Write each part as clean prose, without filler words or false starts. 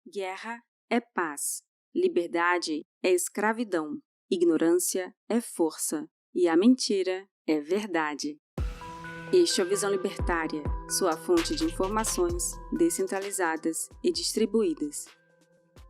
Guerra é paz, liberdade é escravidão, ignorância é força e a mentira é verdade. Este é a Visão Libertária, sua fonte de informações descentralizadas e distribuídas.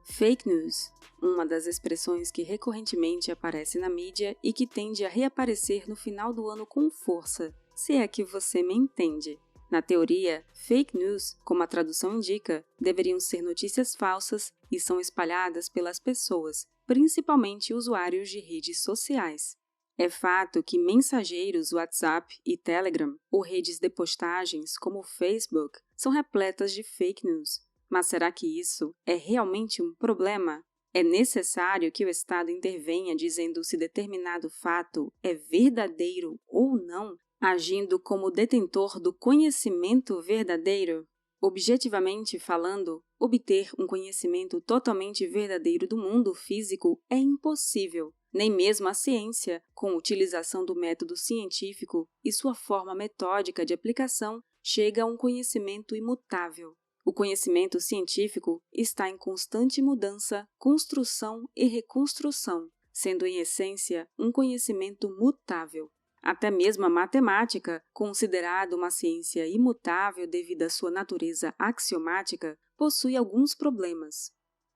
Fake news, uma das expressões que recorrentemente aparece na mídia e que tende a reaparecer no final do ano com força, se é que você me entende. Na teoria, fake news, como a tradução indica, deveriam ser notícias falsas e são espalhadas pelas pessoas, principalmente usuários de redes sociais. É fato que mensageiros WhatsApp e Telegram, ou redes de postagens como o Facebook, são repletas de fake news. Mas será que isso é realmente um problema? É necessário que o Estado intervenha dizendo se determinado fato é verdadeiro ou não, agindo como detentor do conhecimento verdadeiro? Objetivamente falando, obter um conhecimento totalmente verdadeiro do mundo físico é impossível. Nem mesmo a ciência, com a utilização do método científico e sua forma metódica de aplicação, chega a um conhecimento imutável. O conhecimento científico está em constante mudança, construção e reconstrução, sendo em essência um conhecimento mutável. Até mesmo a matemática, considerada uma ciência imutável devido à sua natureza axiomática, possui alguns problemas.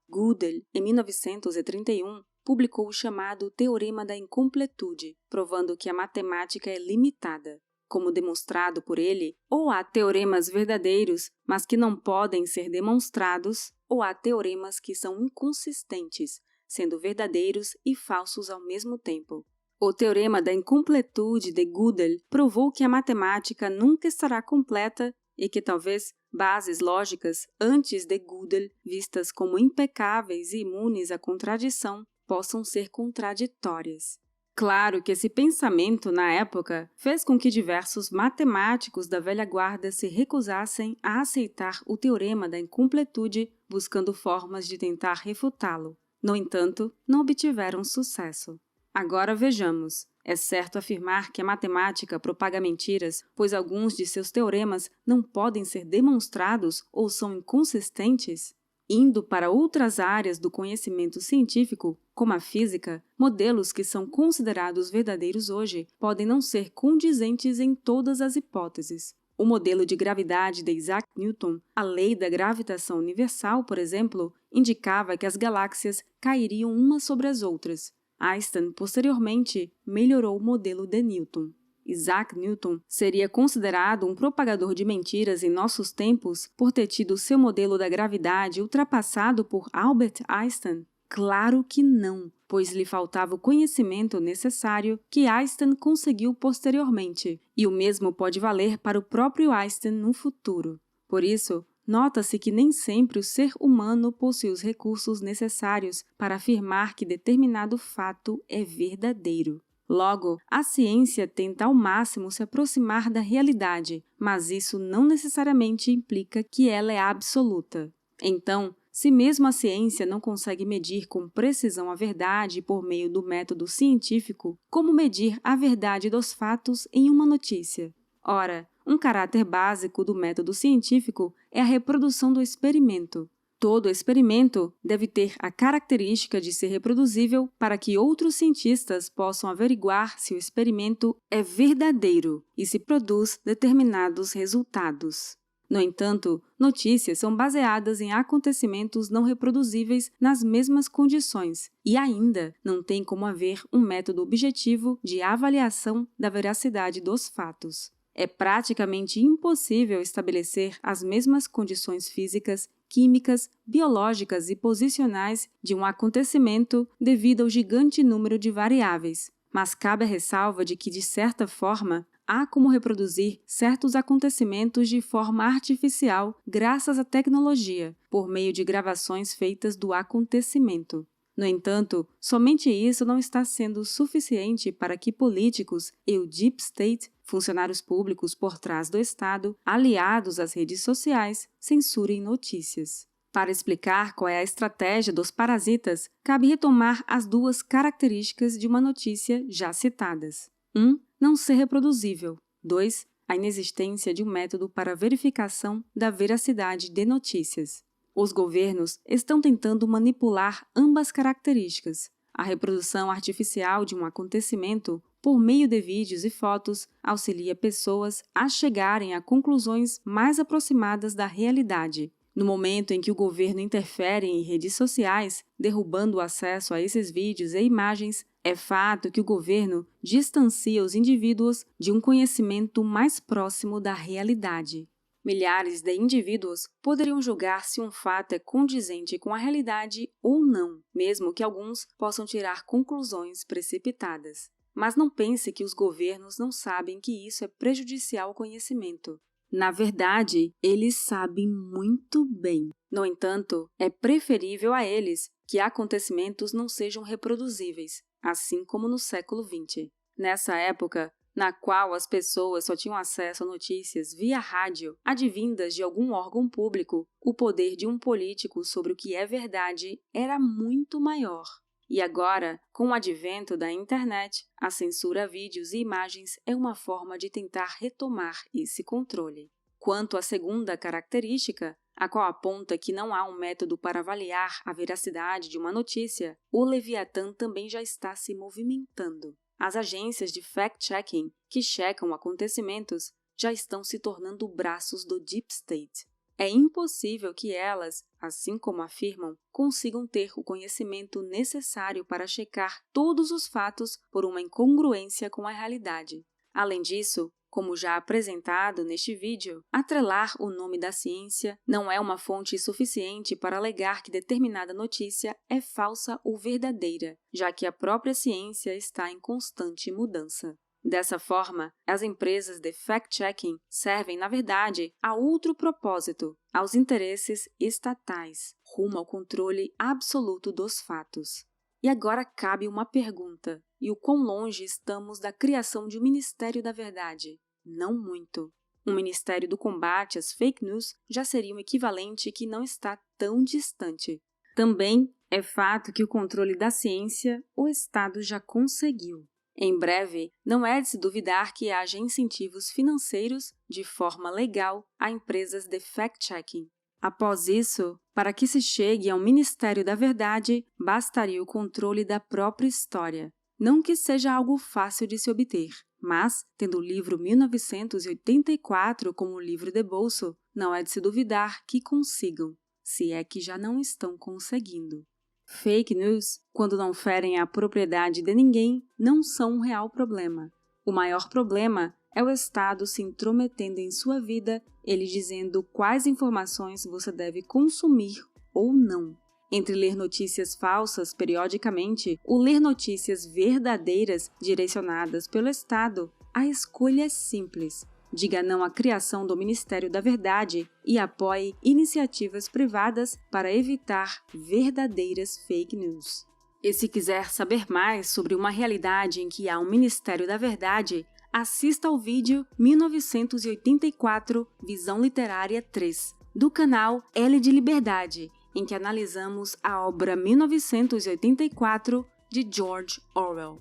Gödel, em 1931, publicou o chamado Teorema da Incompletude, provando que a matemática é limitada. Como demonstrado por ele, ou há teoremas verdadeiros, mas que não podem ser demonstrados, ou há teoremas que são inconsistentes, sendo verdadeiros e falsos ao mesmo tempo. O Teorema da Incompletude de Gödel provou que a matemática nunca estará completa e que talvez bases lógicas antes de Gödel, vistas como impecáveis e imunes à contradição, possam ser contraditórias. Claro que esse pensamento, na época, fez com que diversos matemáticos da velha guarda se recusassem a aceitar o Teorema da Incompletude, buscando formas de tentar refutá-lo. No entanto, não obtiveram sucesso. Agora vejamos. É certo afirmar que a matemática propaga mentiras, pois alguns de seus teoremas não podem ser demonstrados ou são inconsistentes? Indo para outras áreas do conhecimento científico, como a física, modelos que são considerados verdadeiros hoje podem não ser condizentes em todas as hipóteses. O modelo de gravidade de Isaac Newton, a lei da gravitação universal, por exemplo, indicava que as galáxias cairiam umas sobre as outras. Einstein, posteriormente, melhorou o modelo de Newton. Isaac Newton seria considerado um propagador de mentiras em nossos tempos por ter tido seu modelo da gravidade ultrapassado por Albert Einstein? Claro que não, pois lhe faltava o conhecimento necessário que Einstein conseguiu posteriormente, e o mesmo pode valer para o próprio Einstein no futuro. Por isso, nota-se que nem sempre o ser humano possui os recursos necessários para afirmar que determinado fato é verdadeiro. Logo, a ciência tenta ao máximo se aproximar da realidade, mas isso não necessariamente implica que ela é absoluta. Então, se mesmo a ciência não consegue medir com precisão a verdade por meio do método científico, como medir a verdade dos fatos em uma notícia? Ora, um caráter básico do método científico é a reprodução do experimento. Todo experimento deve ter a característica de ser reproduzível para que outros cientistas possam averiguar se o experimento é verdadeiro e se produz determinados resultados. No entanto, notícias são baseadas em acontecimentos não reproduzíveis nas mesmas condições e ainda não tem como haver um método objetivo de avaliação da veracidade dos fatos. É praticamente impossível estabelecer as mesmas condições físicas, químicas, biológicas e posicionais de um acontecimento devido ao gigante número de variáveis, mas cabe a ressalva de que, de certa forma, há como reproduzir certos acontecimentos de forma artificial graças à tecnologia, por meio de gravações feitas do acontecimento. No entanto, somente isso não está sendo suficiente para que políticos e o Deep State, funcionários públicos por trás do Estado, aliados às redes sociais, censurem notícias. Para explicar qual é a estratégia dos parasitas, cabe retomar as duas características de uma notícia já citadas. 1. Não ser reproduzível. 2. A inexistência de um método para verificação da veracidade de notícias. Os governos estão tentando manipular ambas características. A reprodução artificial de um acontecimento, por meio de vídeos e fotos, auxilia pessoas a chegarem a conclusões mais aproximadas da realidade. No momento em que o governo interfere em redes sociais, derrubando o acesso a esses vídeos e imagens, é fato que o governo distancia os indivíduos de um conhecimento mais próximo da realidade. Milhares de indivíduos poderiam julgar se um fato é condizente com a realidade ou não, mesmo que alguns possam tirar conclusões precipitadas. Mas não pense que os governos não sabem que isso é prejudicial ao conhecimento. Na verdade, eles sabem muito bem. No entanto, é preferível a eles que acontecimentos não sejam reproduzíveis, assim como no século XX. Nessa época, na qual as pessoas só tinham acesso a notícias via rádio, advindas de algum órgão público, o poder de um político sobre o que é verdade era muito maior. E agora, com o advento da internet, a censura a vídeos e imagens é uma forma de tentar retomar esse controle. Quanto à segunda característica, a qual aponta que não há um método para avaliar a veracidade de uma notícia, o Leviatã também já está se movimentando. As agências de fact-checking, que checam acontecimentos, já estão se tornando braços do Deep State. É impossível que elas, assim como afirmam, consigam ter o conhecimento necessário para checar todos os fatos por uma incongruência com a realidade. Além disso, como já apresentado neste vídeo, atrelar o nome da ciência não é uma fonte suficiente para alegar que determinada notícia é falsa ou verdadeira, já que a própria ciência está em constante mudança. Dessa forma, as empresas de fact-checking servem, na verdade, a outro propósito, aos interesses estatais, rumo ao controle absoluto dos fatos. E agora cabe uma pergunta: e o quão longe estamos da criação de um Ministério da Verdade? Não muito. Um Ministério do Combate às Fake News já seria um equivalente que não está tão distante. Também é fato que o controle da ciência o Estado já conseguiu. Em breve, não é de se duvidar que haja incentivos financeiros, de forma legal, a empresas de fact-checking. Após isso, para que se chegue ao Ministério da Verdade, bastaria o controle da própria história. Não que seja algo fácil de se obter, mas, tendo o livro 1984 como livro de bolso, não é de se duvidar que consigam, se é que já não estão conseguindo. Fake news, quando não ferem a propriedade de ninguém, não são um real problema. O maior problema é o Estado se intrometendo em sua vida, ele dizendo quais informações você deve consumir ou não. Entre ler notícias falsas periodicamente ou ler notícias verdadeiras direcionadas pelo Estado, a escolha é simples. Diga não à criação do Ministério da Verdade e apoie iniciativas privadas para evitar verdadeiras fake news. E se quiser saber mais sobre uma realidade em que há um Ministério da Verdade, assista ao vídeo 1984 Visão Literária 3, do canal L de Liberdade, em que analisamos a obra 1984 de George Orwell.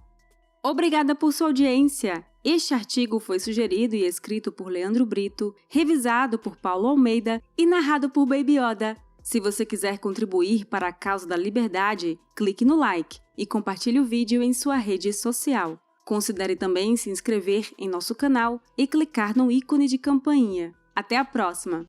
Obrigada por sua audiência! Este artigo foi sugerido e escrito por Leandro Brito, revisado por Paulo Almeida e narrado por Baby Yoda. Se você quiser contribuir para a causa da liberdade, clique no like e compartilhe o vídeo em sua rede social. Considere também se inscrever em nosso canal e clicar no ícone de campainha. Até a próxima!